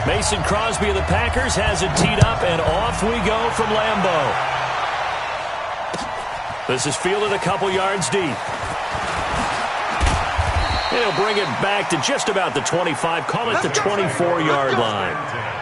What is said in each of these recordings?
Mason Crosby of the Packers has it teed up, and off we go from Lambeau. This is fielded a couple yards deep. And he'll bring it back to just about the 25, call it the 24-yard line.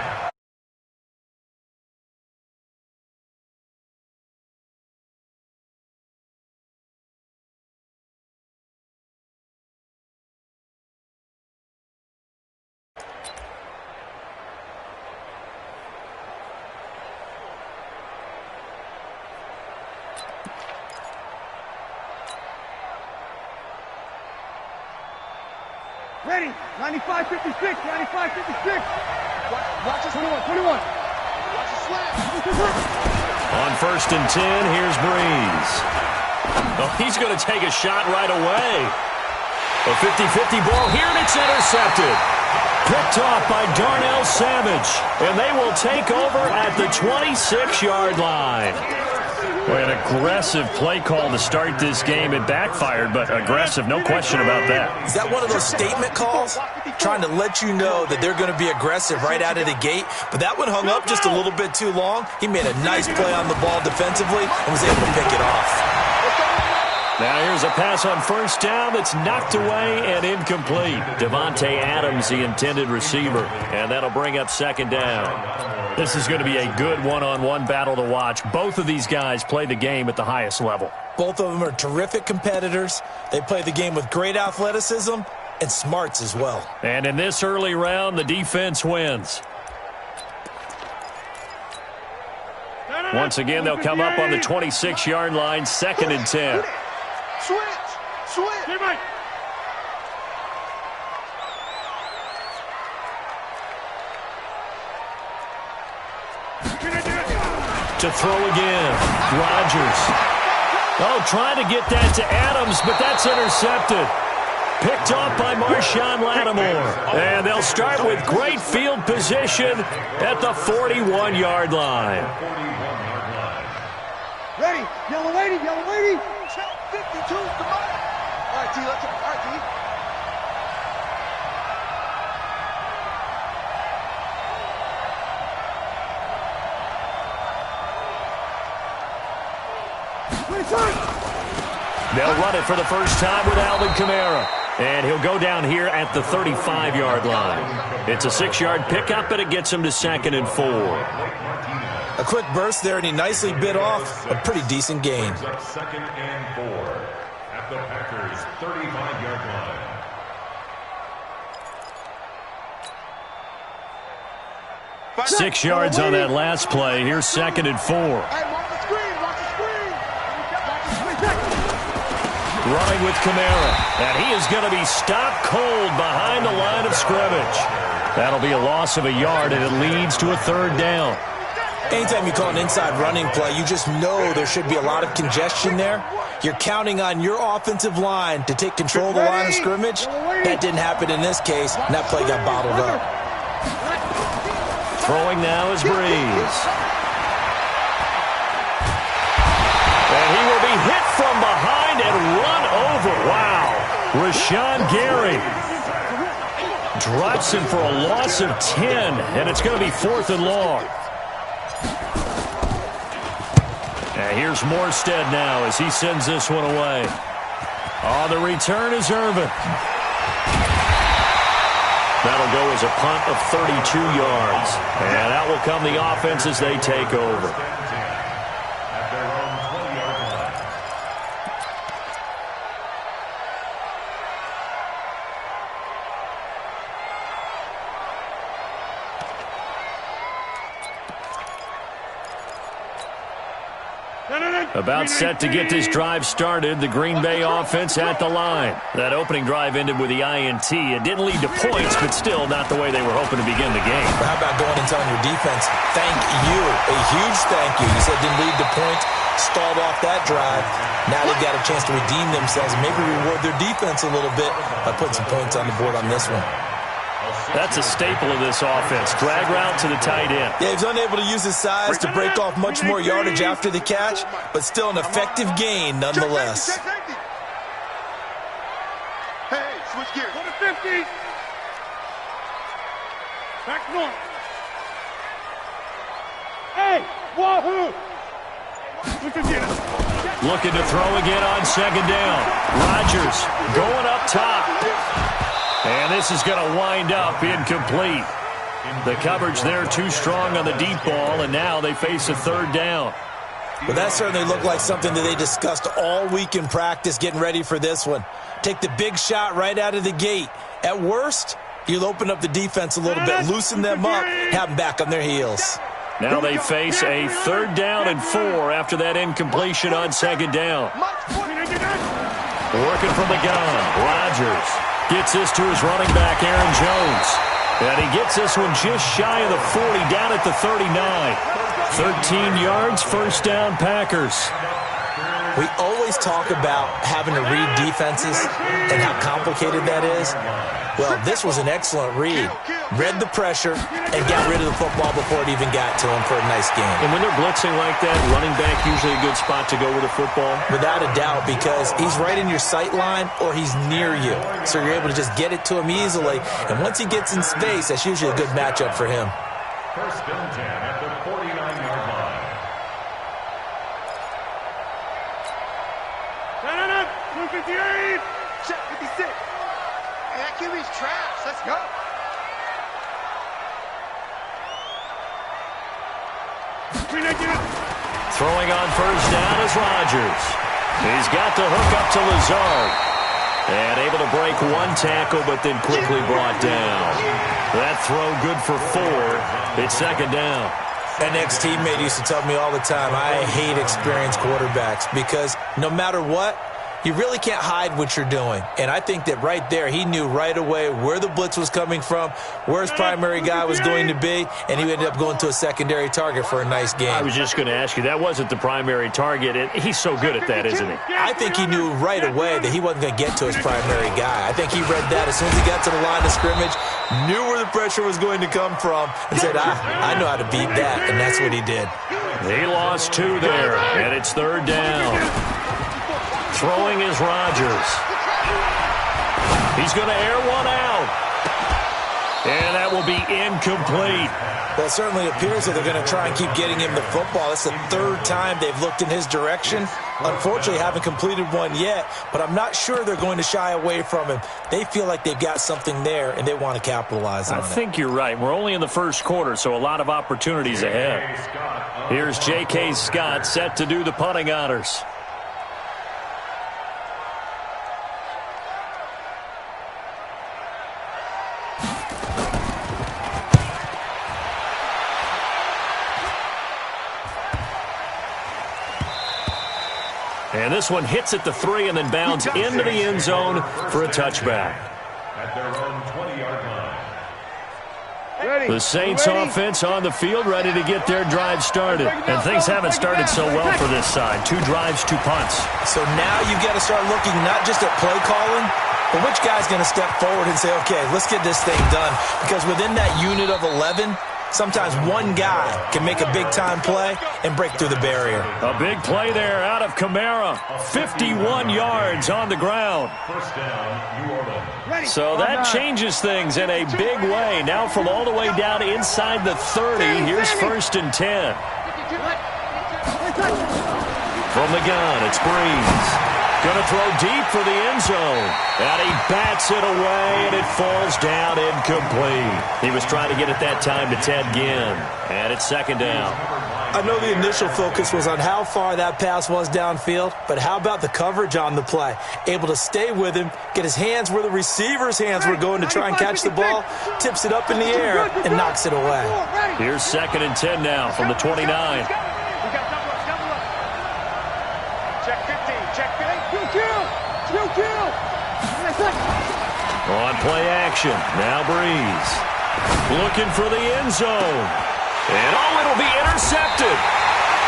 Ready, 95-56, 95-56. Watch this, 21. Watch the slap. On 1st and 10, here's Breeze. Oh, he's going to take a shot right away. A 50-50 ball here, and it's intercepted. Picked off by Darnell Savage, and they will take over at the 26-yard line. Boy, an aggressive play call to start this game. It backfired, but aggressive, no question about that. Is that one of those statement calls? Trying to let you know that they're going to be aggressive right out of the gate, but that one hung up just a little bit too long. He made a nice play on the ball defensively and was able to pick it off. Now here's a pass on 1st down that's knocked away and incomplete. Devontae Adams, the intended receiver, and that'll bring up 2nd down. This is going to be a good one-on-one battle to watch. Both of these guys play the game at the highest level. Both of them are terrific competitors. They play the game with great athleticism and smarts as well. And in this early round, the defense wins. Once again, they'll come up on the 26-yard line, 2nd and 10. Switch. To throw again, Rodgers. Oh, trying to get that to Adams, but that's intercepted. Picked off by Marshawn Lattimore. And they'll start with great field position at the 41-yard line. Ready, yellow lady. 52, come on. All right, T, let's go. All right, T. They'll run it for the first time with Alvin Kamara. And he'll go down here at the 35-yard line. It's a 6-yard pickup, and it gets him to 2nd and 4. A quick burst there, and he nicely bit off a pretty decent gain. 2nd and 4 at the Packers' 35-yard line. 6 yards on that last play. Here's 2nd and 4. Watch the screen. Running with Kamara, and he is going to be stopped cold behind the line of scrimmage. That'll be a loss of a yard, and it leads to a 3rd down. Anytime you call an inside running play, you just know there should be a lot of congestion there. You're counting on your offensive line to take control of the line of scrimmage. That didn't happen in this case, and that play got bottled up. Throwing now is Breeze. And he will be hit from behind and run over. Wow. Rashawn Gary drops him for a loss of 10, and it's going to be 4th and long. And here's Morstead now as he sends this one away. On the return is Irvin. That'll go as a punt of 32 yards. And out will come the offense as they take over. About set to get this drive started, the Green Bay offense at the line. That opening drive ended with the INT. It didn't lead to points, but still not the way they were hoping to begin the game. But how about going and telling your defense, thank you, a huge thank you. You said didn't lead to points, stalled off that drive. Now they've got a chance to redeem themselves and maybe reward their defense a little bit by putting some points on the board on this one. That's a staple of this offense. Drag route to the tight end. Yeah, he was unable to use his size to break off much more yardage after the catch, but still an effective gain nonetheless. Hey, switch gears. Go to 50. Back north. Hey, wahoo! Looking to throw again on second down. Rodgers going up top. And this is going to wind up incomplete. The coverage there too strong on the deep ball, and now they face a third down. Well, that certainly looked like something that they discussed all week in practice, getting ready for this one. Take the big shot right out of the gate. At worst, you'll open up the defense a little bit, loosen them up, have them back on their heels. Now they face a third down and 4 after that incompletion on second down. Working from the gun, Rodgers gets this to his running back, Aaron Jones. And he gets this one just shy of the 40, down at the 39. 13 yards, first down, Packers. We always talk about having to read defenses and how complicated that is. Well, this was an excellent read. Read the pressure and got rid of the football before it even got to him for a nice game. And when they're blitzing like that, running back usually a good spot to go with the football? Without a doubt, because he's right in your sight line or he's near you. So you're able to just get it to him easily. And once he gets in space, that's usually a good matchup for him. First and 10 at the 49-yard line. Blue 58! Check 56! Hey, that QB's trash. Let's go! Throwing on first down is Rodgers. He's got the hook up to Lazard. And able to break one tackle, but then quickly brought down. That throw good for 4. It's second down. An ex-teammate used to tell me all the time, I hate experienced quarterbacks because no matter what, you really can't hide what you're doing. And I think that right there, he knew right away where the blitz was coming from, where his primary guy was going to be, and he ended up going to a secondary target for a nice game. I was just going to ask you, that wasn't the primary target. And he's so good at that, isn't he? I think he knew right away that he wasn't going to get to his primary guy. I think he read that as soon as he got to the line of scrimmage, knew where the pressure was going to come from, and said, I know how to beat that, and that's what he did. He lost 2 there, and it's third down. Throwing is Rodgers. He's going to air one out. And that will be incomplete. Well, it certainly appears that they're going to try and keep getting him the football. It's the third time they've looked in his direction. Unfortunately, haven't completed one yet, but I'm not sure they're going to shy away from him. They feel like they've got something there, and they want to capitalize on it. I think you're right. We're only in the first quarter, so a lot of opportunities ahead. Here's J.K. Scott set to do the punting honors. And this one hits at the 3 and then bounds into the end zone for a touchback. At their own 20-yard line. The Saints offense on the field, ready to get their drive started. And things haven't started so well for this side. 2 drives, 2 punts. So now you've got to start looking not just at play calling, but which guy's going to step forward and say, okay, let's get this thing done. Because within that unit of 11, sometimes one guy can make a big-time play and break through the barrier. A big play there out of Kamara. 51 yards on the ground. First down, New Orleans. So that changes things in a big way. Now from all the way down inside the 30, here's first and 10. From the gun, it's Breeze. Going to throw deep for the end zone. And he bats it away, and it falls down incomplete. He was trying to get it that time to Ted Ginn. And it's second down. I know the initial focus was on how far that pass was downfield, but how about the coverage on the play? Able to stay with him, get his hands where the receiver's hands were going to try and catch the ball, tips it up in the air, and knocks it away. Here's second and 10 now from the 29. On play action, now Breeze. Looking for the end zone. And it'll be intercepted.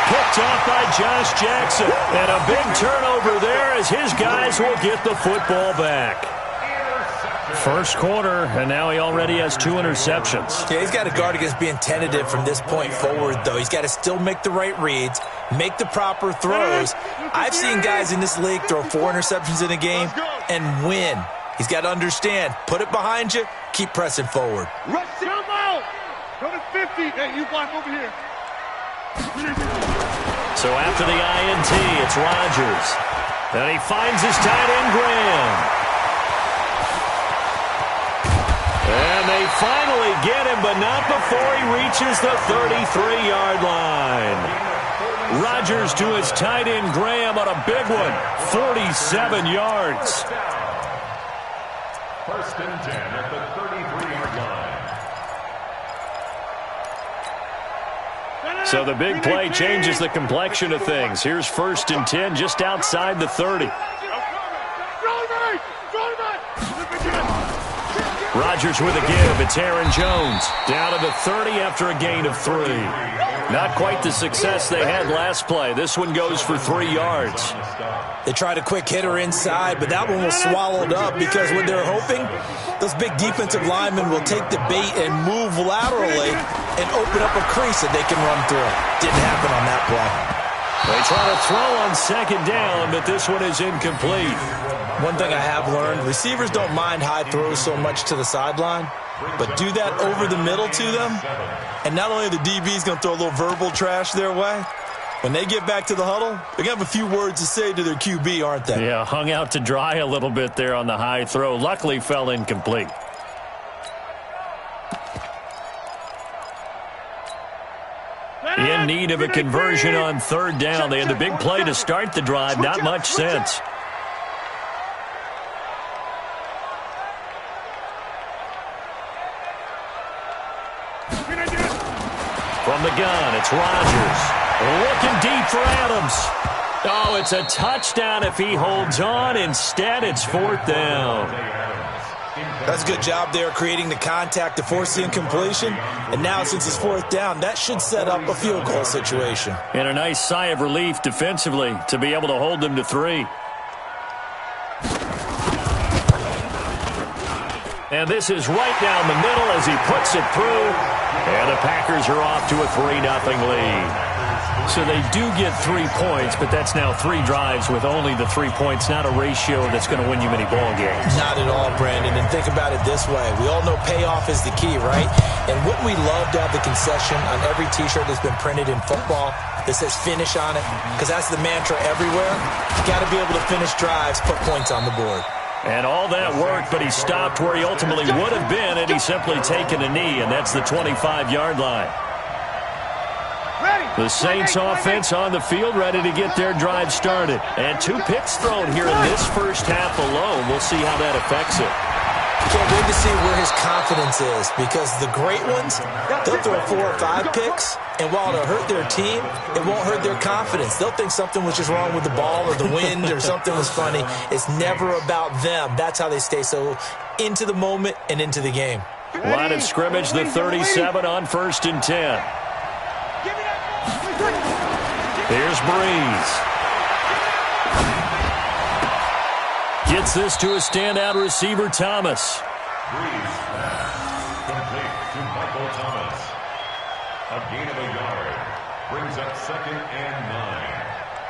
Picked off by Josh Jackson. And a big turnover there as his guys will get the football back. First quarter, and now he already has 2 interceptions. Yeah, he's got to guard against being tentative from this point forward, though. He's got to still make the right reads, make the proper throws. I've seen guys in this league throw 4 interceptions in a game and win. He's got to understand, put it behind you, keep pressing forward. Rush, come out! Go to 50. Hey, you block over here. So after the INT, it's Rodgers. And he finds his tight end, Graham. And they finally get him, but not before he reaches the 33-yard line. Rodgers to his tight end, Graham, on a big one. 47 yards. First and 10 at the 33-yard line. So the big play changes the complexion of things. Here's first and 10 just outside the 30. Rodgers with a give. It's Aaron Jones. Down to the 30 after a gain of 3. Not quite the success they had last play. This one goes for 3 yards. They tried a quick hitter inside, but that one was swallowed up because what they're hoping, those big defensive linemen will take the bait and move laterally and open up a crease that they can run through. Didn't happen on that play. They try to throw on second down, but this one is incomplete. One thing I have learned, receivers don't mind high throws so much to the sideline, but do that over the middle to them, and not only the DB's going to throw a little verbal trash their way, when they get back to the huddle, they're going to have a few words to say to their QB, aren't they? Yeah, hung out to dry a little bit there on the high throw. Luckily fell incomplete. In need of a conversion on third down. They had the big play to start the drive. Not much sense. From the gun, it's Rodgers. Looking deep for Adams. Oh, it's a touchdown if he holds on. Instead, it's fourth down. That's a good job there creating the contact to force the incompletion. And now, since it's fourth down, that should set up a field goal situation. And a nice sigh of relief defensively to be able to hold them to 3. And this is right down the middle as he puts it through. And the Packers are off to a 3-0 lead. So they do get 3 points, but that's now 3 drives with only the 3 points, not a ratio that's going to win you many ball games. Not at all, Brandon. And think about it this way. We all know payoff is the key, right? And wouldn't we love to have the concession on every T-shirt that's been printed in football that says finish on it? Because that's the mantra everywhere. You got to be able to finish drives, put points on the board. And all that worked, but he stopped where he ultimately would have been, and he's simply taken a knee, and that's the 25-yard line. The Saints offense on the field, ready to get their drive started. And 2 picks thrown here in this first half alone. We'll see how that affects it. Can't wait to see where his confidence is, because the great ones, they'll throw 4 or 5 picks, and while it'll hurt their team, it won't hurt their confidence. They'll think something was just wrong with the ball or the wind or something was funny. It's never about them. That's how they stay so into the moment and into the game. Line of scrimmage, the 37 on first and 10. Here's Breeze. Gets this to a standout receiver, Thomas. Breeze. Complete to Michael Thomas. A gain of a yard. Brings up second and 9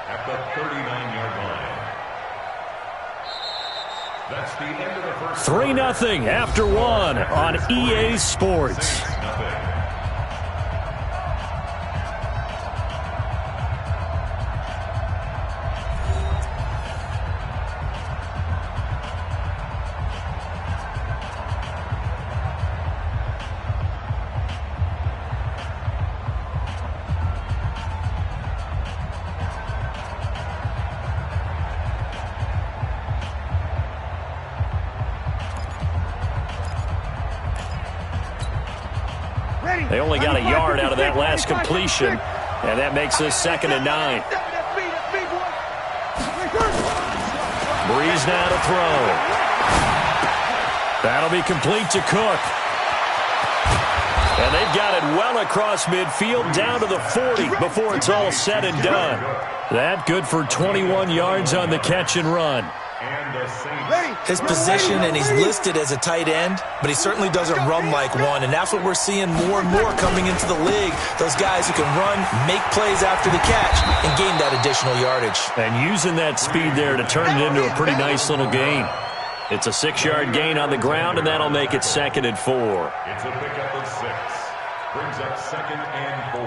at the 39-yard line. That's the end of the first. 3-0 after 1 on EA Sports. 6-0. They only got a yard out of that last completion, and that makes this 2nd and 9. Breeze now to throw. That'll be complete to Cook. And they've got it well across midfield down to the 40 before it's all said and done. That good for 21 yards on the catch and run. His position, and he's listed as a tight end, but he certainly doesn't run like one, and that's what we're seeing more and more coming into the league. Those guys who can run, make plays after the catch, and gain that additional yardage. And using that speed there to turn it into a pretty nice little gain. It's a 6-yard gain on the ground, and that'll make it 2nd and 4. It's a pickup of 6. Brings up 2nd and 4.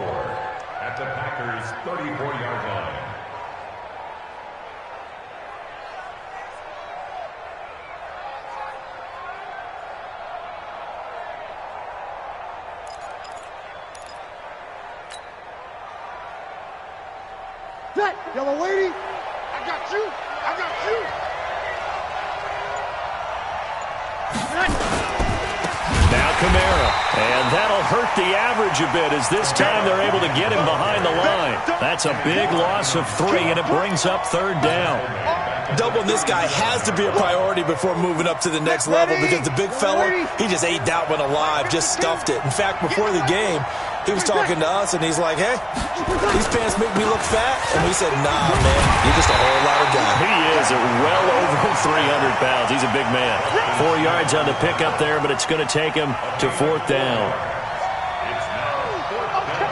at the Packers' 34-yard line. Set, yellow lady. I got you. I got you. Now Kamara, and that'll hurt the average a bit as this time they're able to get him behind the line. That's a big loss of 3, and it brings up third down. Doubling this guy has to be a priority before moving up to the next level because the big fella, he just ate that one alive, just stuffed it. In fact, before the game, he was talking to us, and he's like, hey, these pants make me look fat. And we said, nah, man, you're just a whole lot of guy. He is well over 300 pounds. He's a big man. 4 yards on the pickup there, but it's going to take him to fourth down.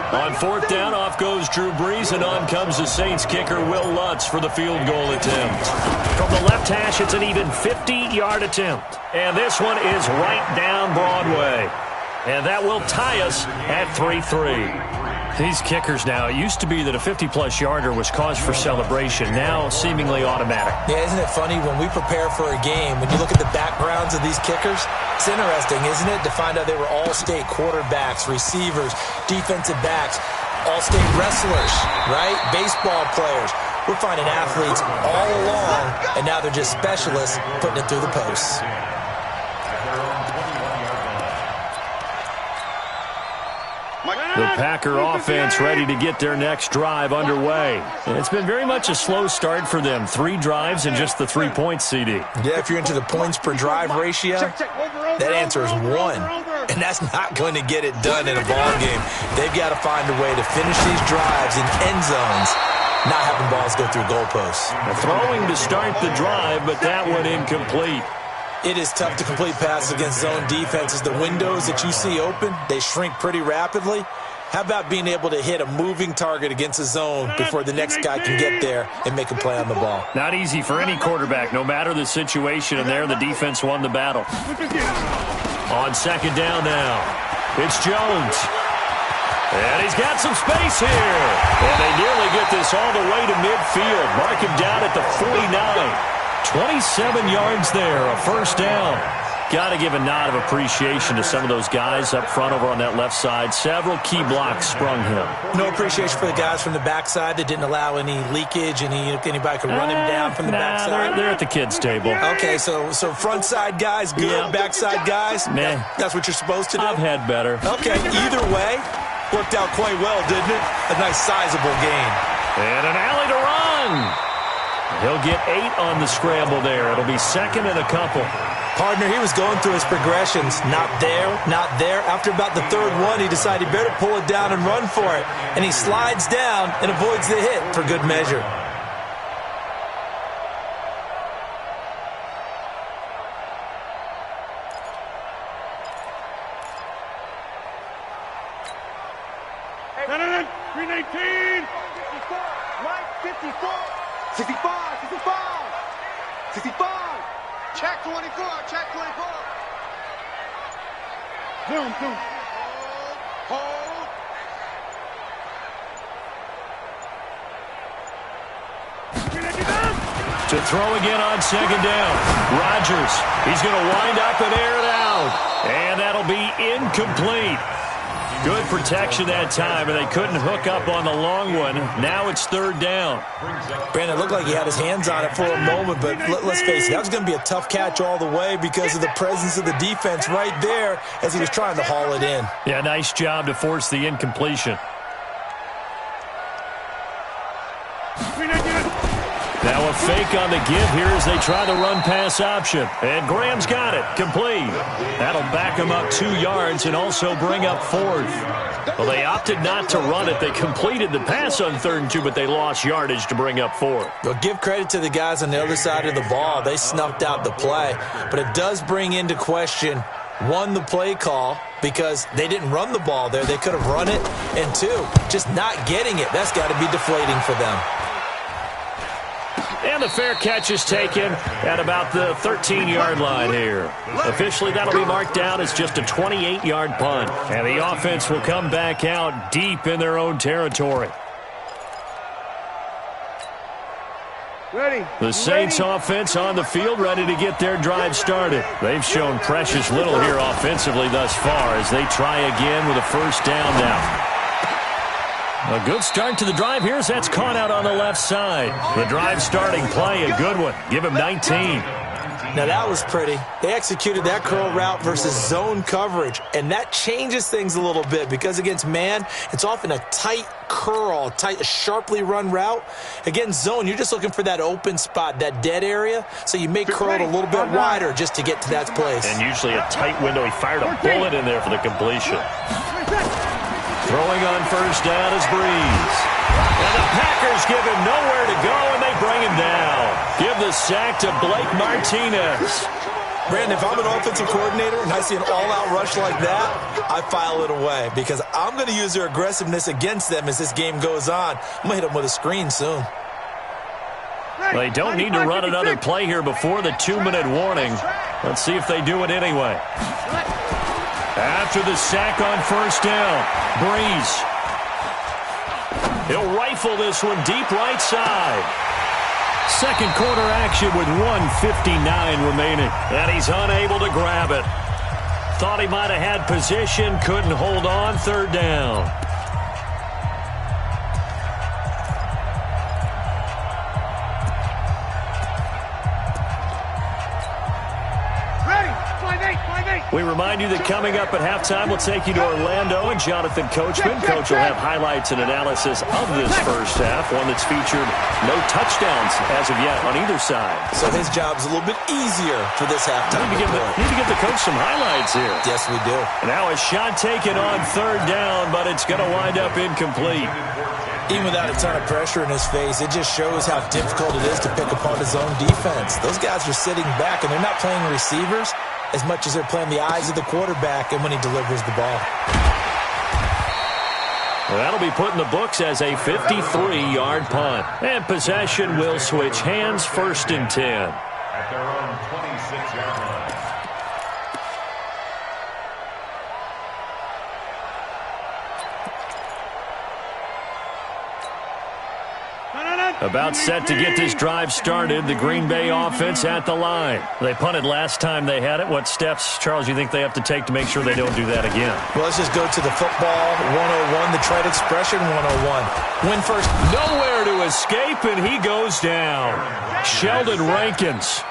On fourth down, off goes Drew Brees, and on comes the Saints kicker, Will Lutz, for the field goal attempt. From the left hash, it's an even 50-yard attempt. And this one is right down Broadway. And that will tie us at 3-3. These kickers now, it used to be that a 50-plus yarder was cause for celebration, now seemingly automatic. Yeah, isn't it funny when we prepare for a game, when you look at the backgrounds of these kickers, it's interesting, isn't it, to find out they were all-state quarterbacks, receivers, defensive backs, all-state wrestlers, right? Baseball players. We're finding athletes all along, and now they're just specialists putting it through the posts. The Packer offense ready to get their next drive underway. And it's been very much a slow start for them. 3 drives and just the 3 points, CD. Yeah, if you're into the points per drive ratio, that answer is 1. And that's not going to get it done in a ball game. They've got to find a way to finish these drives in end zones, not having balls go through goalposts. Throwing to start the drive, but that one incomplete. It is tough to complete passes against zone defenses. The windows that you see open, they shrink pretty rapidly. How about being able to hit a moving target against a zone before the next guy can get there and make a play on the ball? Not easy for any quarterback, no matter the situation, and there the defense won the battle. On second down now, it's Jones. And he's got some space here. And they nearly get this all the way to midfield. Mark him down at the 49. 27 yards there, a first down. Got to give a nod of appreciation to some of those guys up front over on that left side. Several key blocks sprung him. No appreciation for the guys from the backside that didn't allow any leakage, anybody could run him down from the backside. They're at the kids' table. Okay, so front side guys good, yeah. Backside guys, man, that's what you're supposed to do? I've had better. Okay, either way, worked out quite well, didn't it? A nice sizable gain. And an alley to run. He'll get 8 on the scramble there. It'll be second and a couple. Partner, he was going through his progressions. Not there, not there. After about the third one, he decided he better pull it down and run for it. And he slides down and avoids the hit for good measure. Hey, 319. 54. Mike, 54. 65, 65, 65. Check 24, check 24. Zoom. Hold. To throw again on second down. Rodgers, he's going to wind up and air it out. And that'll be incomplete. Good protection that time, and they couldn't hook up on the long one. Now it's third down. Brandon, it looked like he had his hands on it for a moment, but let's face it, that was going to be a tough catch all the way because of the presence of the defense right there as he was trying to haul it in. Yeah, nice job to force the incompletion. Now a fake on the give here as they try the run-pass option. And Graham's got it. Complete. That'll back him up 2 yards and also bring up fourth. Well, they opted not to run it. They completed the pass on 3rd and 2, but they lost yardage to bring up fourth. Well, give credit to the guys on the other side of the ball. They snuffed out the play. But it does bring into question, 1, the play call, because they didn't run the ball there. They could have run it. And 2, just not getting it. That's got to be deflating for them. And the fair catch is taken at about the 13-yard line here. Officially, that'll be marked down as just a 28-yard punt. And the offense will come back out deep in their own territory. The Saints offense on the field, ready to get their drive started. They've shown precious little here offensively thus far as they try again with a first down now. A good start to the drive here as that's caught out on the left side. The drive starting play, a good one. Give him 19. Now that was pretty. They executed that curl route versus zone coverage, and that changes things a little bit because against man, it's often a tight curl, tight, sharply run route. Against zone, you're just looking for that open spot, that dead area, so you may curl it a little bit wider just to get to that place. And usually a tight window. He fired a bullet in there for the completion. Throwing on first down is Breeze. And the Packers give him nowhere to go, and they bring him down. Give the sack to Blake Martinez. Brandon, if I'm an offensive coordinator and I see an all-out rush like that, I file it away because I'm going to use their aggressiveness against them as this game goes on. I'm going to hit them with a screen soon. They don't need to run another play here before the 2-minute warning. Let's see if they do it anyway. After the sack on first down, Breeze. He'll rifle this one deep right side. Second quarter action with 1:59 remaining. And he's unable to grab it. Thought he might have had position, couldn't hold on, third down. We remind you that coming up at halftime, we'll take you to Orlando and Jonathan Coachman. Coach will have highlights and analysis of this first half, one that's featured no touchdowns as of yet on either side. So his job's a little bit easier for this halftime. Need to give the coach some highlights here. Yes, we do. Now a shot taken on third down, but it's going to wind up incomplete. Even without a ton of pressure in his face, it just shows how difficult it is to pick apart his own defense. Those guys are sitting back, and they're not playing receivers as much as they're playing the eyes of the quarterback and when he delivers the ball. Well, that'll be put in the books as a 53-yard punt. And possession will switch hands, first and 10. At their own 26-yard line. About set to get this drive started, the Green Bay offense at the line. They punted last time they had it. What steps, Charles, you think they have to take to make sure they don't do that again? Well, let's just go to the football 101, the trade expression 101. Win first. Nowhere to escape, and he goes down. Sheldon Rankins,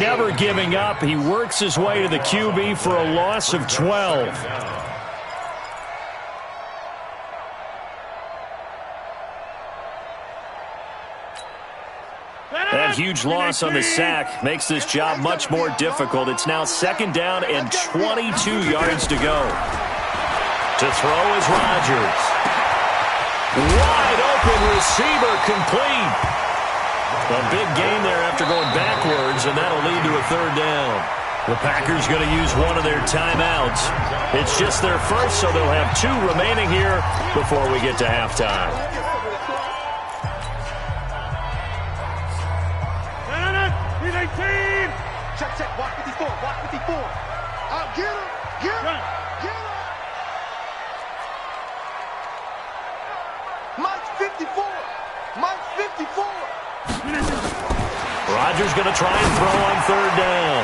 never giving up. He works his way to the QB for a loss of 12. That huge loss on the sack makes this job much more difficult. It's now second down and 22 yards to go. To throw is Rodgers. Wide open receiver, complete. A big gain there after going backwards, and that'll lead to a third down. The Packers going to use one of their timeouts. It's just their first, so they'll have 2 remaining here before we get to halftime. Check, watch 54, watch 54. Get him, get him, get him. Mike's 54, Mike's 54. Rodgers going to try and throw on third down.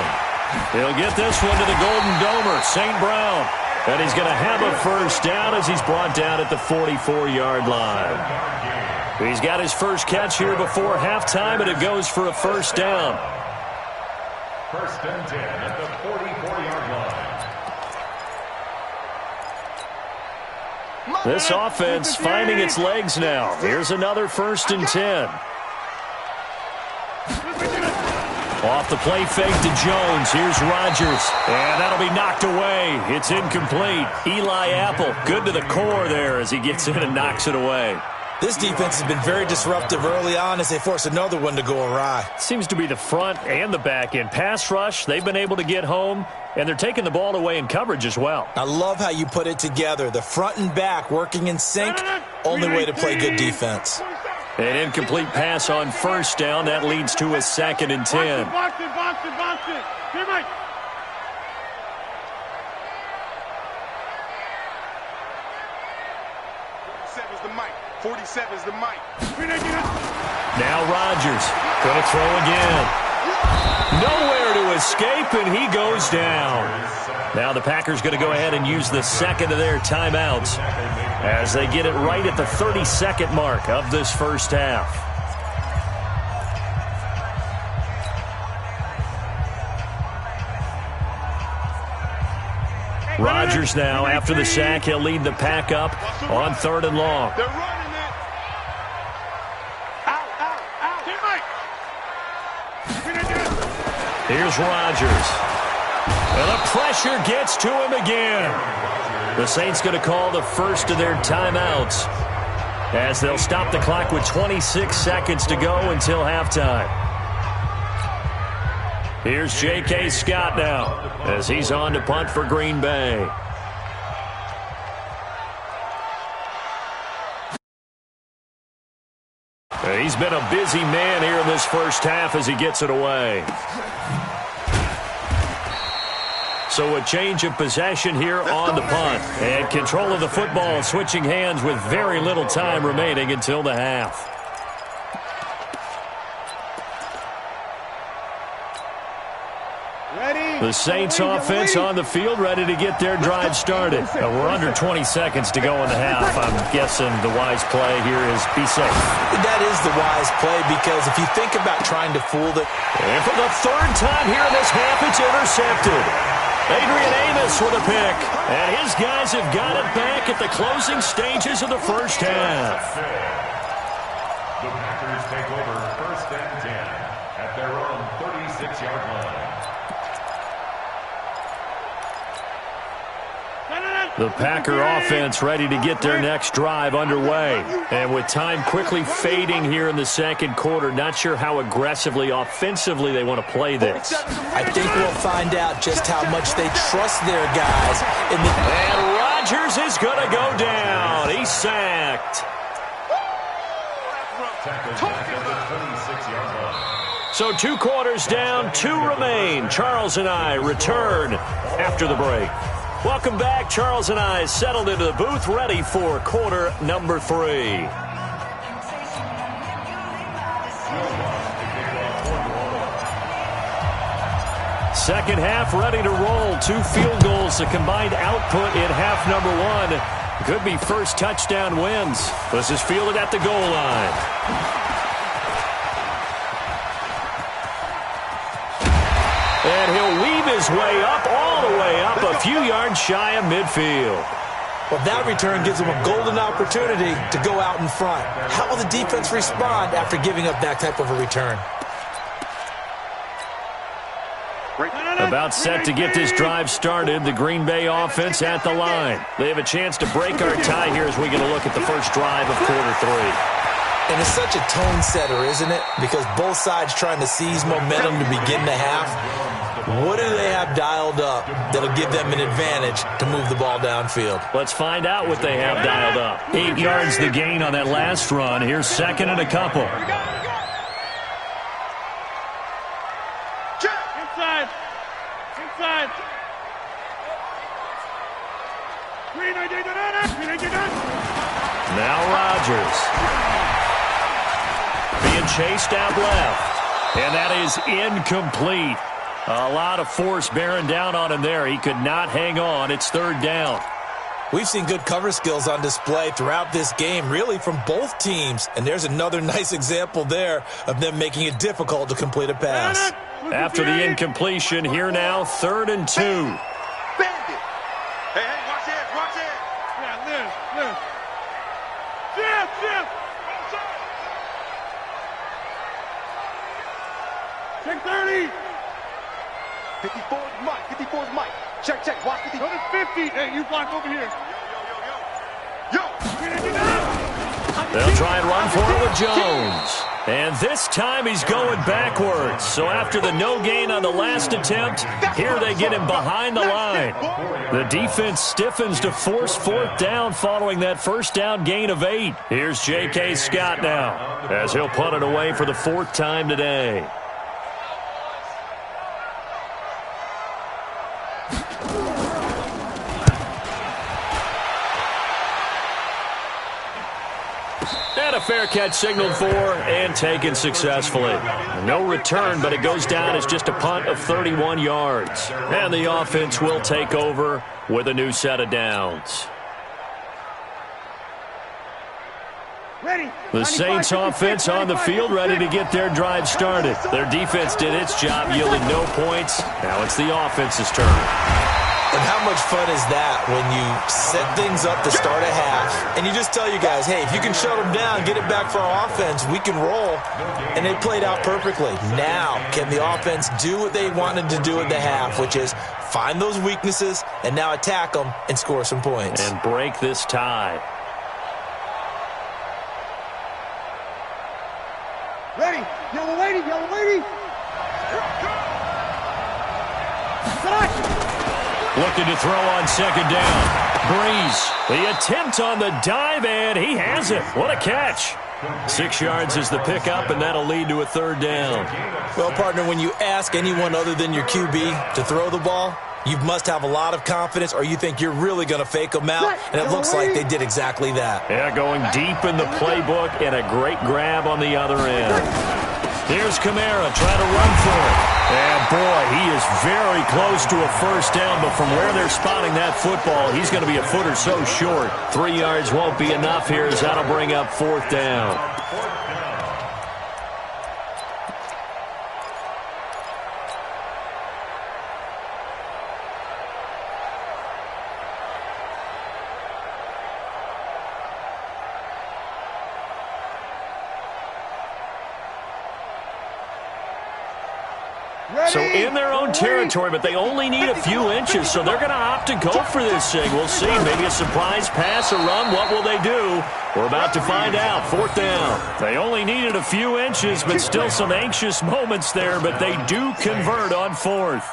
He'll get this one to the Golden Domer, St. Brown. And he's going to have a first down as he's brought down at the 44-yard line. He's got his first catch here before halftime, and it goes for a first down. First and 10 at the 44-yard line. This offense finding its legs now. Here's another first and 10. Off the play fake to Jones. Here's Rodgers. And that'll be knocked away. It's incomplete. Eli Apple, good to the core there as he gets in and knocks it away. This defense has been very disruptive early on as they force another one to go awry. Seems to be the front and the back end. Pass rush, they've been able to get home, and they're taking the ball away in coverage as well. I love how you put it together. The front and back working in sync, only way to play good defense. An incomplete pass on first down. That leads to a 2nd and 10. Box it. Here, Mike. 47's the mic. Now Rodgers going to throw again. Nowhere to escape, and he goes down. Now the Packers going to go ahead and use the second of their timeouts as they get it right at the 32nd mark of this first half. Rodgers now, after the sack, he'll lead the pack up on 3rd and long. They're running it. Out. Here's Rodgers. And the pressure gets to him again. The Saints going to call the first of their timeouts as they'll stop the clock with 26 seconds to go until halftime. Here's J.K. Scott now as he's on to punt for Green Bay. He's been a busy man here in this first half as he gets it away. So a change of possession here on the punt. And control of the football switching hands with very little time remaining until the half. The Saints offense on the field, ready to get their drive started. We're under 20 seconds to go in the half. I'm guessing the wise play here is be safe. That is the wise play, because if you think about trying to fool the... And for the 3rd time here in this half, it's intercepted. Adrian Amos with a pick. And his guys have got it back at the closing stages of the first half. The Packers take over 1st and 10 at their own 36-yard line. The Packer offense ready to get their next drive underway. And with time quickly fading here in the second quarter, not sure how aggressively, offensively they want to play this. I think we'll find out just how much they trust their guys. And Rodgers is going to go down. He's sacked. So 2 quarters down, 2 remain. Charles and I return after the break. Welcome back. Charles and I settled into the booth, ready for quarter number 3. Second half ready to roll. 2 field goals, the combined output in half number 1. Could be first touchdown wins. This is fielded at the goal line. And he'll weave his way up, all the way up, a few yards shy of midfield. Well, that return gives them a golden opportunity to go out in front. How will the defense respond after giving up that type of a return? About set to get this drive started, the Green Bay offense at the line. They have a chance to break our tie here as we get a look at the first drive of quarter 3. And it's such a tone setter, isn't it? Because both sides trying to seize momentum to begin the half. What do they have dialed up that'll give them an advantage to move the ball downfield? Let's find out what they have dialed up. 8 yards the gain on that last run. Here's 2nd and a couple. Inside. Now Rodgers. Being chased out left. And that is incomplete. A lot of force bearing down on him there. He could not hang on. It's 3rd down. We've seen good cover skills on display throughout this game, really from both teams. And there's another nice example there of them making it difficult to complete a pass. After the incompletion, here now, 3rd and 2. Bandit. Hey, watch it. Yeah, live. Shift. Check 30. 54's Mike. Check. Watch 50. Go to 50. Hey, you block over here. Yo. They'll try and run for it with Jones. And this time he's going backwards. So after the no gain on the last attempt, here they get him behind the line. The defense stiffens to force fourth down following that first down gain of 8. Here's J.K. Scott now as he'll punt it away for the 4th time today. And a fair catch signaled for and taken successfully. No return, but it goes down as just a punt of 31 yards. And the offense will take over with a new set of downs. The Saints offense on the field, ready to get their drive started. Their defense did its job, yielding no points. Now it's the offense's turn. And how much fun is that when you set things up to start a half and you just tell you guys, hey, if you can shut them down, get it back for our offense, we can roll. And it played out perfectly. Now, can the offense do what they wanted to do at the half, which is find those weaknesses and now attack them and score some points. And break this tie. Ready, yellow lady, yellow lady. Looking to throw on second down. Breeze, the attempt on the dive, and he has it. What a catch. 6 yards is the pickup, and that'll lead to a 3rd down. Well, partner, when you ask anyone other than your QB to throw the ball, you must have a lot of confidence, or you think you're really going to fake them out, and it looks like they did exactly that. Yeah, going deep in the playbook, and a great grab on the other end. Here's Kamara trying to run for it. And, boy, he is very close to a first down, but from where they're spotting that football, he's going to be a foot or so short. 3 yards won't be enough here as that'll bring up 4th down. So in their own territory, but they only need a few inches, so they're going to opt to go for this thing. We'll see. Maybe a surprise pass or run. What will they do? We're about to find out. 4th down. They only needed a few inches, but still some anxious moments there, but they do convert on 4th.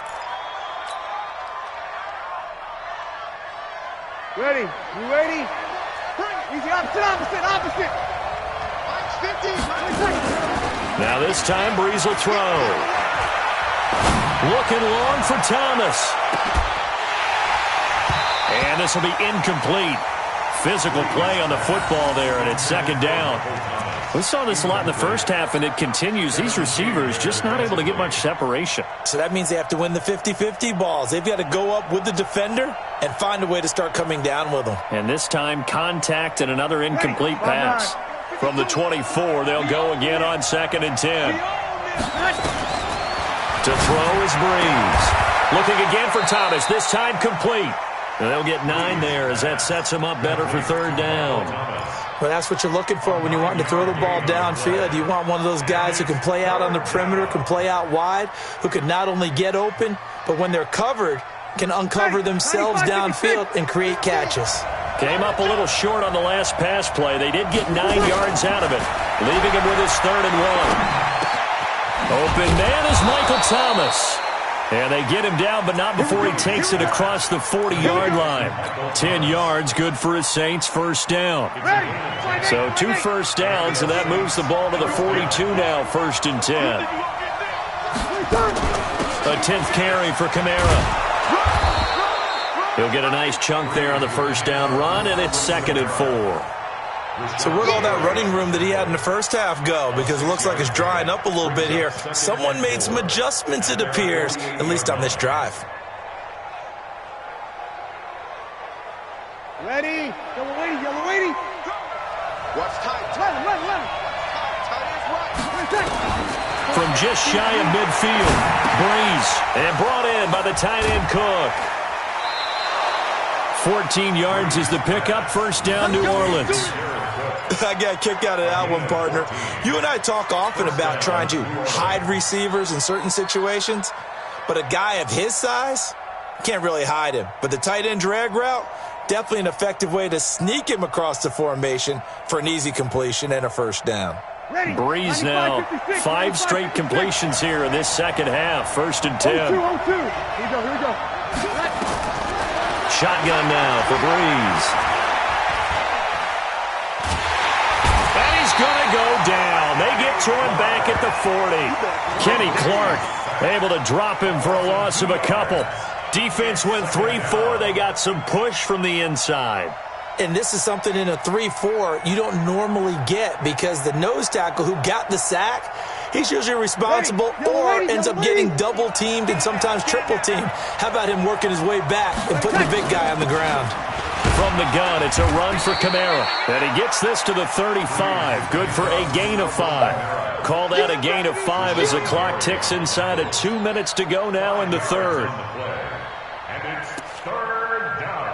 Ready, you ready? Easy, opposite. 50. Now this time, Breeze will throw. Looking long for Thomas. And this will be incomplete. Physical play on the football there, and it's 2nd down. We saw this a lot in the first half, and it continues. These receivers just not able to get much separation. So that means they have to win the 50-50 balls. They've got to go up with the defender and find a way to start coming down with them. And this time, contact and another incomplete pass. From the 24, they'll go again on 2nd and 10. To throw is Breeze. Looking again for Thomas, this time complete. And they'll get 9 there as that sets him up better for 3rd down. Well, that's what you're looking for when you want to throw the ball downfield. You want one of those guys who can play out on the perimeter, can play out wide, who can not only get open, but when they're covered, can uncover themselves downfield and create catches. Came up a little short on the last pass play. They did get 9 yards out of it, leaving him with his 3rd and 1. Open man is Michael Thomas. And they get him down, but not before he takes it across the 40-yard line. 10 yards, good for his Saints' 1st down. So 2 first downs, and that moves the ball to the 42 now, 1st and 10. A 10th carry for Kamara. He'll get a nice chunk there on the 1st down run, and it's 2nd and 4. So where'd all that running room that he had in the first half go? Because it looks like it's drying up a little bit here. Someone made some adjustments, it appears, at least on this drive. Ready, yellow lady. Watch tight. Run. From just shy of midfield, Breeze, and brought in by the tight end Cook. 14 yards is the pickup, 1st down, New Orleans. I got a kick out of that one, partner. You and I talk often about trying to hide receivers in certain situations, but a guy of his size can't really hide him. But the tight end drag route, definitely an effective way to sneak him across the formation for an easy completion and a 1st down. Breeze now, 5 straight completions here in this second half. 1st and 10. Here we go. Shotgun now for Breeze. And he's going to go down. They get to him back at the 40. Kenny Clark able to drop him for a loss of a couple. Defense went 3-4. They got some push from the inside. And this is something in a 3-4 you don't normally get because the nose tackle who got the sack, he's usually responsible or ends up getting double-teamed and sometimes triple-teamed. How about him working his way back and putting the big guy on the ground? From the gun, it's a run for Kamara. And he gets this to the 35. Good for a gain of 5. Called out a gain of 5 as the clock ticks inside of 2 minutes to go now in the third. And it's 3rd down.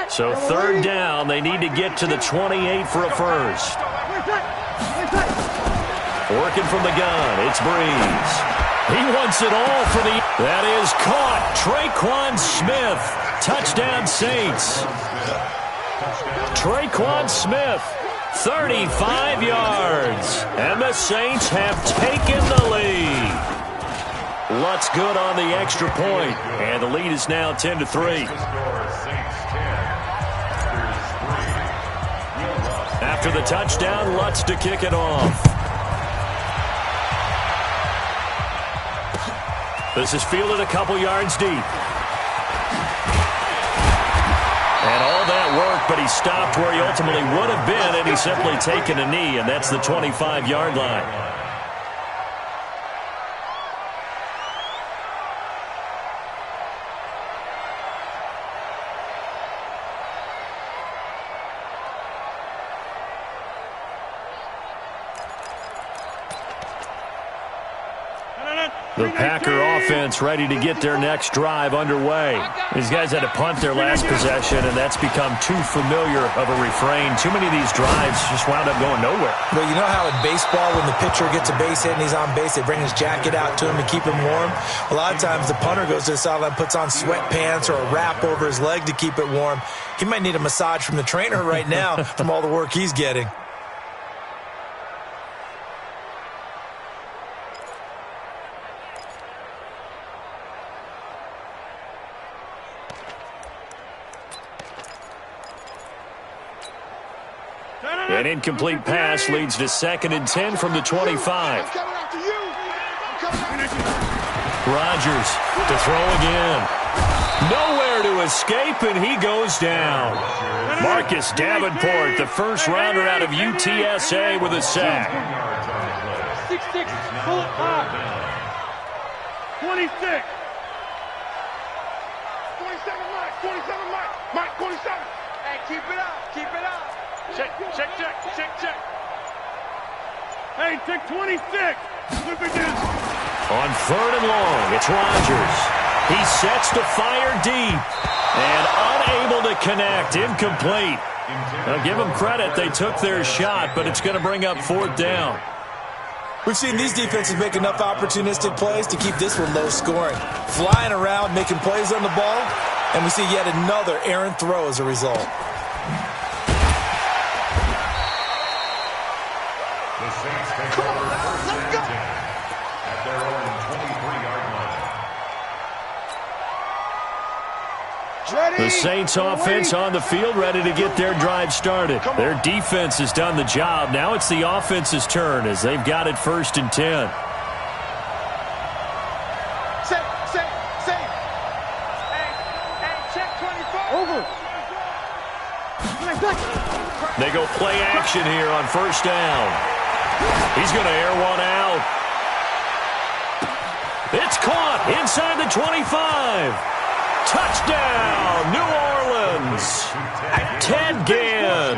So 3rd down, they need to get to the 28 for a first. Working from the gun, it's Breeze. He wants it all for the... That is caught. Traquan Smith. Touchdown Saints. Traquan Smith, 35 yards. And the Saints have taken the lead. Lutz good on the extra point, and the lead is now 10-3. After the touchdown, Lutz to kick it off. This is fielded a couple yards deep. And all that work, but he stopped where he ultimately would have been, and he's simply taken a knee, and that's the 25-yard line. The Packer offense ready to get their next drive underway. These guys had to punt their last possession, and that's become too familiar of a refrain. Too many of these drives just wound up going nowhere. Well, you know how in baseball when the pitcher gets a base hit and he's on base, they bring his jacket out to him to keep him warm? A lot of times the punter goes to the sideline, puts on sweatpants or a wrap over his leg to keep it warm. He might need a massage from the trainer right now from all the work he's getting. An incomplete pass leads to 2nd and 10 from the 25. Rodgers to throw again. Nowhere to escape, and he goes down. Marcus Davenport, the first rounder out of UTSA, with a sack. 6'6", pull it high. 26. 27, Mike, 27. Hey, keep it up. Check. Hey, check 26. Flip it down. On 3rd and long, it's Rodgers. He sets to fire deep and unable to connect. Incomplete. Now, give them credit. They took their shot, but it's going to bring up 4th down. We've seen these defenses make enough opportunistic plays to keep this one low scoring. Flying around, making plays on the ball, and we see yet another errant throw as a result. The Saints take over 1st and 10 at their own 23-yard line. The Saints offense on the field, ready to get their drive started. Their defense has done the job. Now it's the offense's turn as they've got it 1st and 10. Hey, check 24. Over. They go play action here on 1st down. He's going to air one out. It's caught inside the 25. Touchdown, New Orleans. Ted Ginn,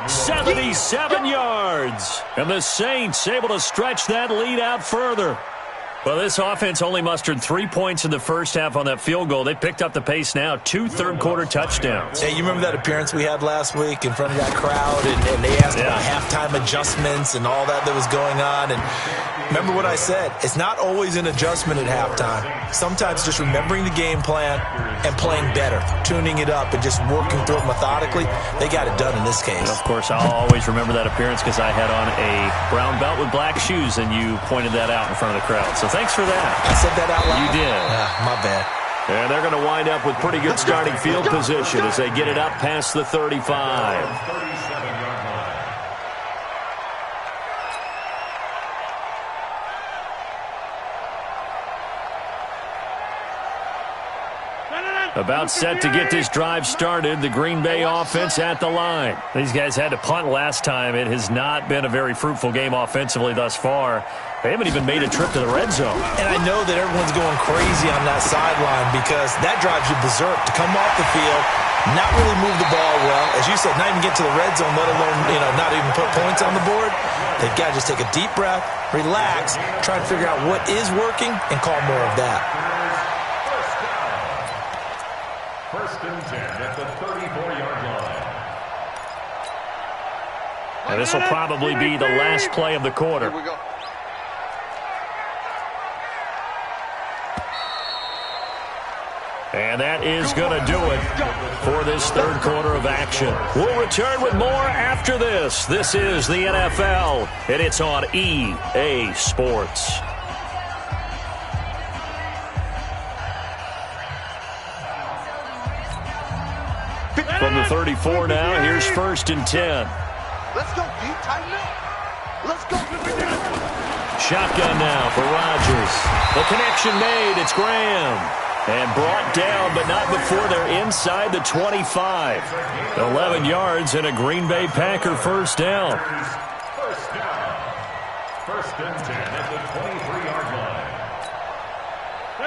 77 yards. And the Saints able to stretch that lead out further. Well, this offense only mustered 3 points in the first half on that field goal. They picked up the pace now. 2 third-quarter touchdowns. Yeah, you remember that appearance we had last week in front of that crowd, and they asked about halftime adjustments and all that was going on. And remember what I said. It's not always an adjustment at halftime. Sometimes just remembering the game plan and playing better, tuning it up and just working through it methodically. They got it done in this case. And of course, I'll always remember that appearance because I had on a brown belt with black shoes, and you pointed that out in front of the crowd. So thanks for that. I said that out loud? You did. My bad. And they're going to wind up with pretty good starting field position as they get it up past the 35. 37-yard line. About set to get this drive started. The Green Bay offense at the line. These guys had to punt last time. It has not been a very fruitful game offensively thus far. They haven't even made a trip to the red zone. And I know that everyone's going crazy on that sideline because that drives you berserk to come off the field, not really move the ball well. As you said, not even get to the red zone, let alone, not even put points on the board. They've got to just take a deep breath, relax, try to figure out what is working, and call more of that. First and 10 at the 34-yard line. And this will probably be the last play of the quarter. Here we go. And that is going to do it for this third quarter of action. We'll return with more after this. This is the NFL, and it's on EA Sports. From the 34 now, here's first and 10. Let's go, D. Tighten up. Let's go. Shotgun now for Rodgers. The connection made. It's Graham. And brought down, but not before they're inside the 25. 11 yards and a Green Bay Packer first down. First down. First and 10 at the 23-yard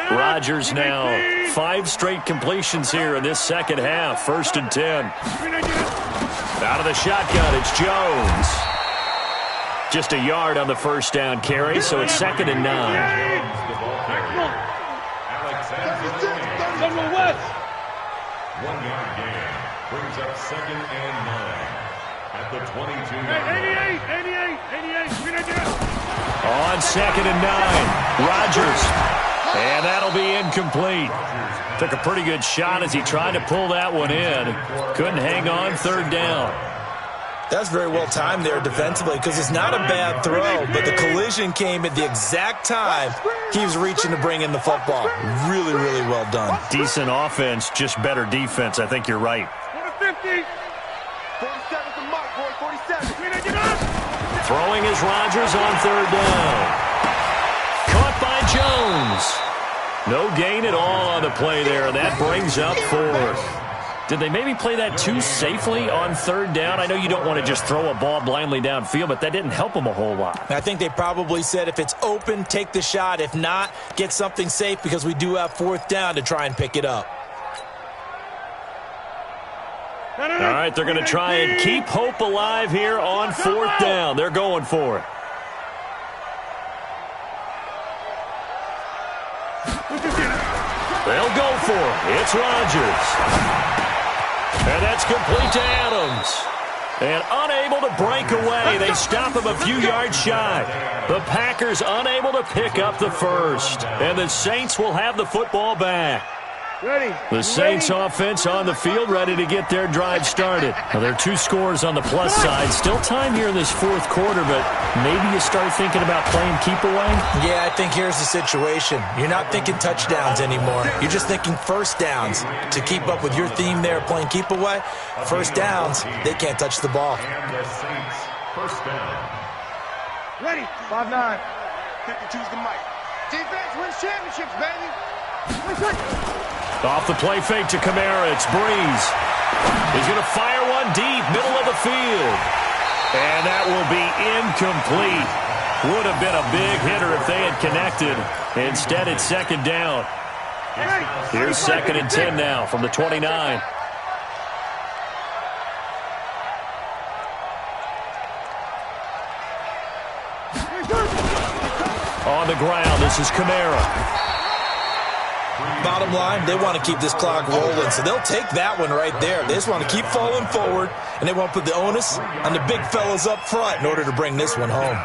line. Rodgers now 5 straight completions here in this second half. First and 10. Out of the shotgun, it's Jones. Just a yard on the first down carry, so it's second and 9. West. 1-yard gain brings up second and 9 at the 22-yard line. 88. On second and 9, Rodgers. And that'll be incomplete. Took a pretty good shot as he tried to pull that one in. Couldn't hang on, third down. That's very well timed there defensively because it's not a bad throw, but the collision came at the exact time he was reaching to bring in the football. Really, really well done. Decent offense, just better defense. I think you're right. 50. 47 to Mike, boy, 47. Throwing is Rodgers on third down. Caught by Jones. No gain at all on the play there. That brings up fourth. Did they maybe play that too safely on third down? I know you don't want to just throw a ball blindly downfield, but that didn't help them a whole lot. I think they probably said if it's open, take the shot. If not, get something safe because we do have fourth down to try and pick it up. All right, they're going to try and keep hope alive here on fourth down. They're going for it. They'll go for it. It's Rodgers. And that's complete to Adams. And unable to break away. They stop him a few yards shy. The Packers unable to pick up the first. And the Saints will have the football back. The Saints offense on the field ready to get their drive started. Now, there are 2 scores on the plus side. Still time here in this fourth quarter, but maybe you start thinking about playing keep away? Yeah, I think here's the situation. You're not thinking touchdowns anymore. You're just thinking first downs. To keep up with your theme there, playing keep away, first downs, they can't touch the ball. And the Saints first down. Ready. 5'9". 52's the mic. Defense wins championships, baby. Off the play fake to Kamara, it's Breeze. He's going to fire one deep, middle of the field. And that will be incomplete. Would have been a big hitter if they had connected. Instead, it's second down. Here's second and 10 now from the 29. On the ground, this is Kamara. Bottom line, they want to keep this clock rolling, so they'll take that one right there. They just want to keep falling forward, and they want to put the onus on the big fellas up front in order to bring this one home.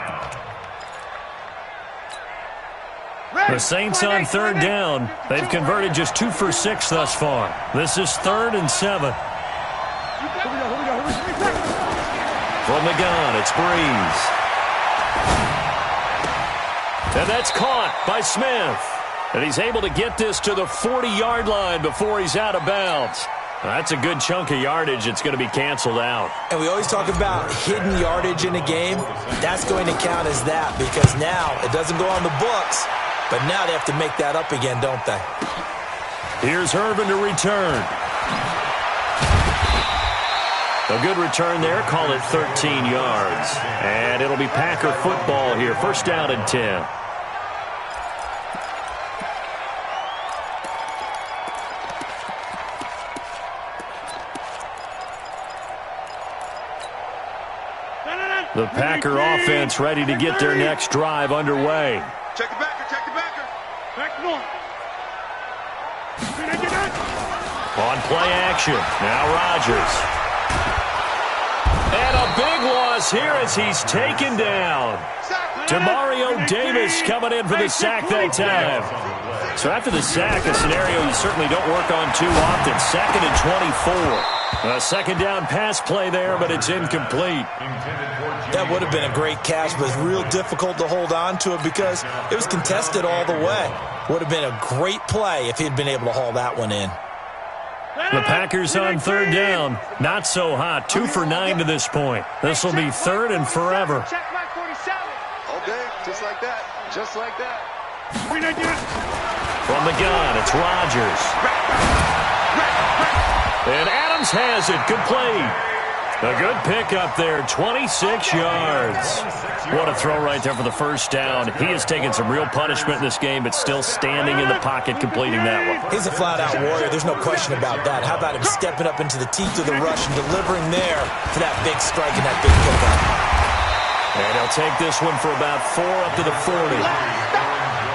The Saints on third down. They've converted just 2 for 6 thus far. This is 3rd and 7. From the gun, it's Breeze. And that's caught by Smith. And he's able to get this to the 40-yard line before he's out of bounds. That's a good chunk of yardage. It's going to be canceled out. And we always talk about hidden yardage in a game. That's going to count as that because now it doesn't go on the books, but now they have to make that up again, don't they? Here's Irvin to return. A good return there. Call it 13 yards. And it'll be Packer football here. First down and 10. The Packer offense ready to get their next drive underway. Check the backer, check the backer. Back north. On play action, now Rodgers. And a big loss here as he's taken down. Demario Davis coming in for the sack that time. So after the sack, a scenario you certainly don't work on too often. 2nd and 24. A second down pass play there, but it's incomplete. That would have been a great catch, but it's real difficult to hold on to it because it was contested all the way. Would have been a great play if he'd been able to haul that one in. The Packers on third down. Not so hot. 2 for 9 to this point. This will be 3rd and forever. Okay, just like that. Just like that. From the gun, it's Rodgers. And Adams has it, complete. A good pickup there, 26 yards. What a throw right there for the first down. He has taken some real punishment in this game, but still standing in the pocket, completing that one. He's a flat-out warrior. There's no question about that. How about him stepping up into the teeth of the rush and delivering there for that big strike and that big pickup? And he'll take this one for about 4 up to the 40.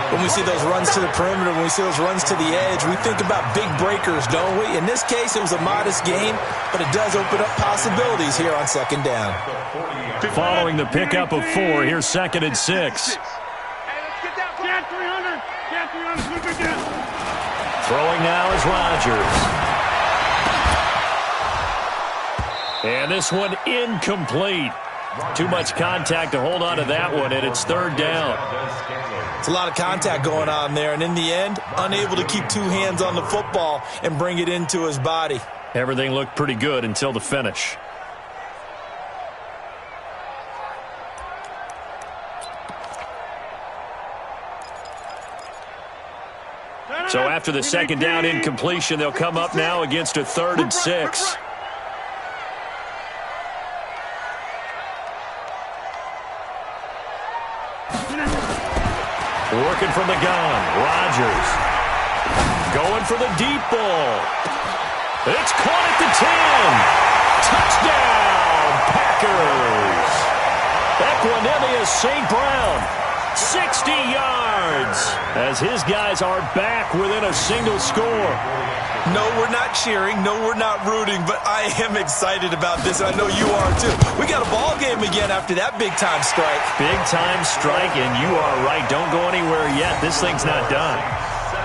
When we see those runs to the perimeter, when we see those runs to the edge, we think about big breakers, don't we? In this case, it was a modest game, but it does open up possibilities here on second down. Following the pickup of 4, here's 2nd and 6. Throwing now is Rodgers. And this one incomplete. Too much contact to hold on to that one, and it's 3rd down. It's a lot of contact going on there, and in the end, unable to keep 2 hands on the football and bring it into his body. Everything looked pretty good until the finish. So after the second down incompletion, they'll come up now against a 3rd and 6. Working from the gun, Rodgers. Going for the deep ball. It's caught at the 10. Touchdown, Packers. Equanimous St. Brown, 60 yards, as his guys are back within a single score. No, we're not cheering. No, we're not rooting, but I am excited about this, and I know you are too. We got a ball game again after that big-time strike. Big-time strike, and you are right. Don't go anywhere yet. This thing's not done.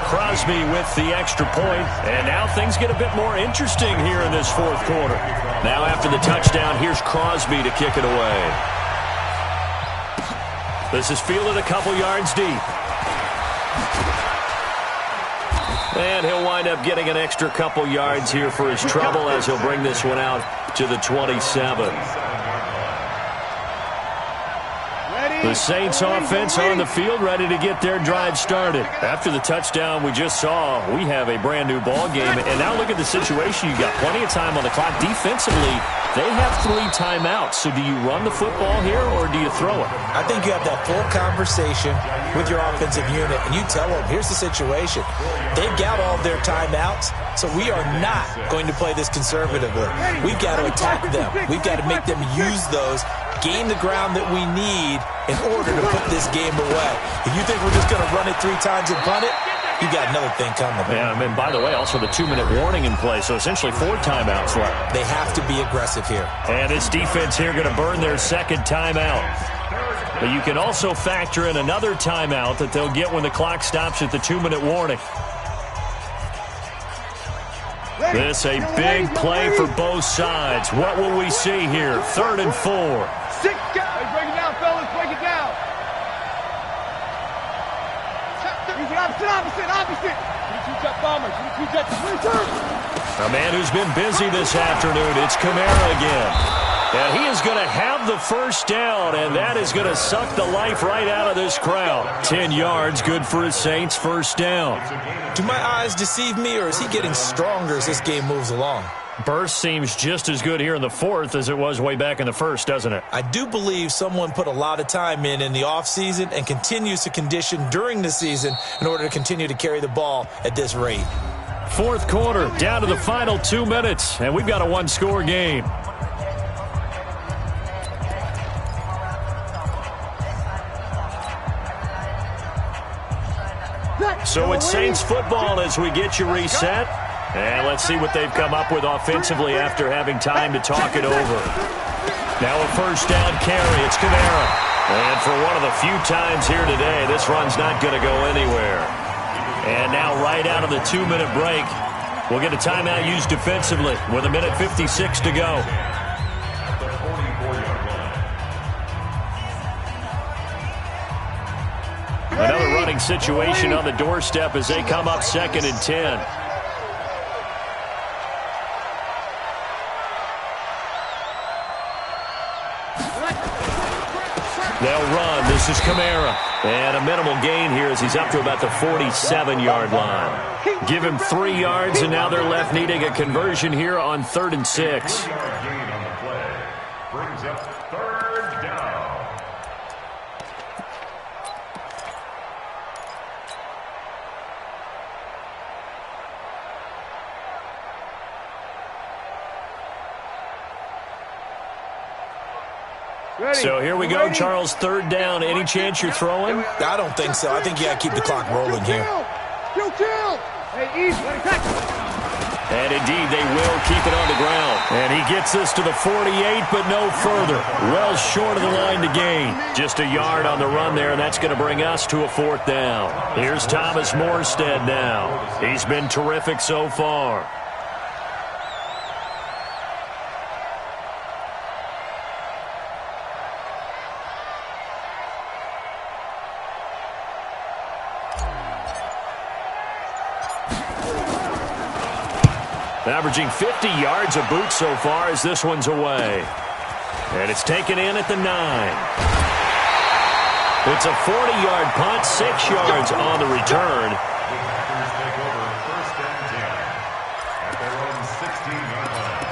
Crosby with the extra point, and now things get a bit more interesting here in this 4th quarter. Now after the touchdown, here's Crosby to kick it away. This is fielded a couple yards deep. And he'll wind up getting an extra couple yards here for his trouble as he'll bring this one out to the 27. The Saints offense on the field ready to get their drive started. After the touchdown we just saw, we have a brand new ball game. And now look at the situation. You've got plenty of time on the clock. Defensively, they have 3 timeouts. So do you run the football here or do you throw it? I think you have that full conversation with your offensive unit, and you tell them, here's the situation. They've got all of their timeouts, so we are not going to play this conservatively. We've got to attack them. We've got to make them use those gain the ground that we need in order to put this game away. If you think we're just going to run it 3 times and punt it, you got another thing coming. Yeah, and by the way, also the 2-minute warning in play, so essentially 4 timeouts left. They have to be aggressive here. And this defense here going to burn their second timeout. But you can also factor in another timeout that they'll get when the clock stops at the 2-minute warning. This a big play for both sides. What will we see here? 3rd and 4. 6 guys. Break it down, fellas. Break it down. Opposite. 22-jet bombers. 22-jet. A man who's been busy this afternoon. It's Kamara again. And he is going to have the first down, and that is going to suck the life right out of this crowd. 10 yards, good for his Saints, first down. Do my eyes deceive me, or is he getting stronger as this game moves along? Burst seems just as good here in the 4th as it was way back in the 1st, doesn't it? I do believe someone put a lot of time in the offseason and continues to condition during the season in order to continue to carry the ball at this rate. 4th quarter, down to the final 2 minutes, and we've got a 1-score game. So it's Saints football as we get you reset. And let's see what they've come up with offensively after having time to talk it over. Now a first down carry. It's Kamara. And for one of the few times here today, this run's not going to go anywhere. And now right out of the 2-minute break, we'll get a timeout used defensively with 1:56 to go. Another running situation on the doorstep as they come up 2nd and 10. They'll run. This is Kamara. And a minimal gain here as he's up to about the 47-yard line. Give him 3 yards, and now they're left needing a conversion here on 3rd and 6. Gain on the play brings up 3rd down. So here we go, Charles, 3rd down. Any chance you're throwing? I don't think so. I think you got to keep the clock rolling here. Hey, East, let it catch. And indeed, they will keep it on the ground. And he gets this to the 48, but no further. Well short of the line to gain. Just a yard on the run there, and that's going to bring us to a 4th down. Here's Thomas Morstead now. He's been terrific so far. Averaging 50 yards a boot so far as this one's away. And it's taken in at the 9. It's a 40-yard punt, 6 yards on the return. The Packers take over 1st and 10 at their own 16-yard line.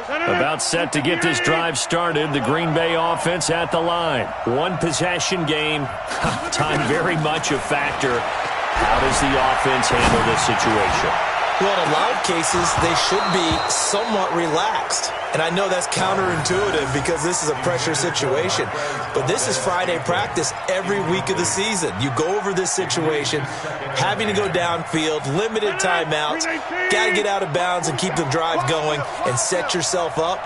About set to get this drive started. The Green Bay offense at the line. 1 possession game. Time very much a factor. How does the offense handle this situation? Well, in a lot of cases, they should be somewhat relaxed. And I know that's counterintuitive because this is a pressure situation. But this is Friday practice every week of the season. You go over this situation, having to go downfield, limited timeouts, got to get out of bounds and keep the drive going and set yourself up.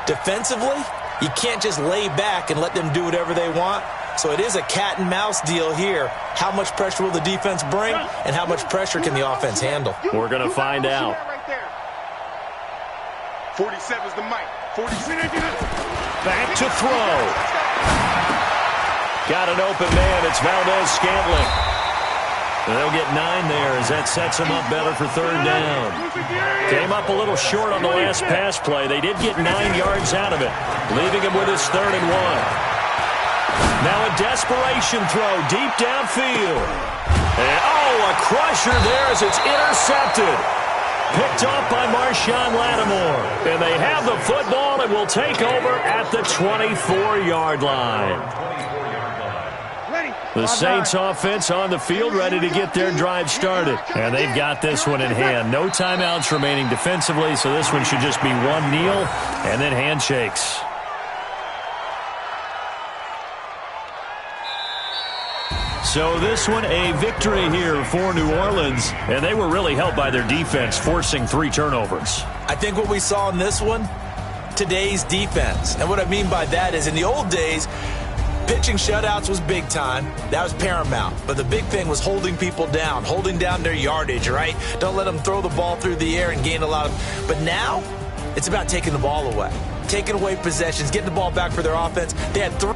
Defensively, you can't just lay back and let them do whatever they want. So it is a cat and mouse deal here. How much pressure will the defense bring, and how much pressure can the offense handle? We're going to find out. 47's the mic. 47. Back to throw. Got an open man. It's Valdez-Scantling. And they'll get 9 there as that sets them up better for 3rd down. Came up a little short on the last pass play. They did get 9 yards out of it, leaving him with his 3rd and 1. Now a desperation throw deep downfield. And, oh, a crusher there as it's intercepted. Picked off by Marshawn Lattimore. And they have the football and will take over at the 24-yard line. The Saints offense on the field, ready to get their drive started. And they've got this one in hand. No timeouts remaining defensively, so this one should just be one kneel and then handshakes. So this one a victory here for New Orleans. And they were really helped by their defense, forcing 3 turnovers. I think what we saw in this one, today's defense. And what I mean by that is in the old days, pitching shutouts was big time. That was paramount. But the big thing was holding people down, holding down their yardage, right? Don't let them throw the ball through the air and gain a lot of... But now, it's about taking the ball away. Taking away possessions, getting the ball back for their offense. They had 3